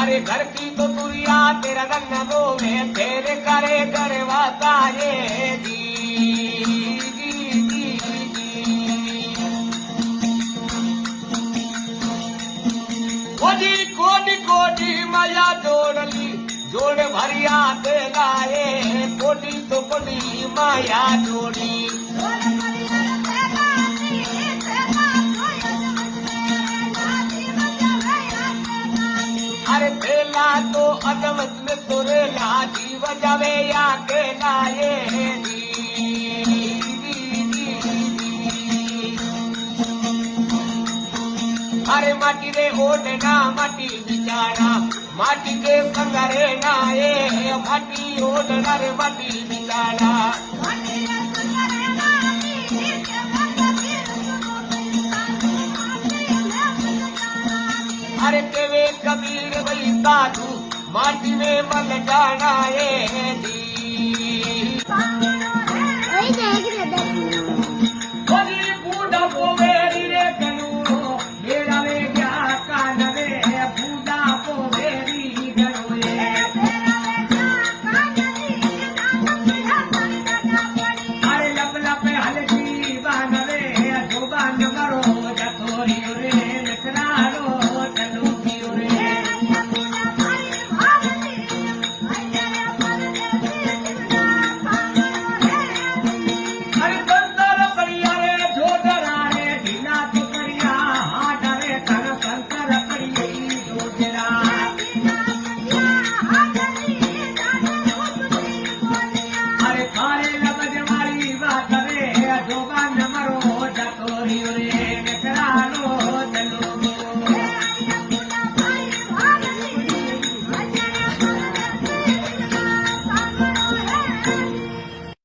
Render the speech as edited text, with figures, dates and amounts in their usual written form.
अरे घर की तो दुनिया तेरा रंग बोवे तेरे करे करवाता ये जी कोटी कोटी माया जोड़ली जोड़ भरिया ते लाए कोटी तो कोटी माया जोड़ी अरे तेला तो अदमत में तोरे लाजी बजावे या के लाए अरे माटी रे ओढ़ना माटी बिचारा माटी के संगरे नाए माटी ओढ़ना रे माटी बिचारा अरे केवे कबीर भाई साधु माटी में मल जाना दी बूढ़ा पोवे रे कनू मेरा वे क्या कान रे बूढ़ा पोवे री गनोए अरे लप लप हलकी बान रे जुबान मरो जतोरी रे नकरारो शंकर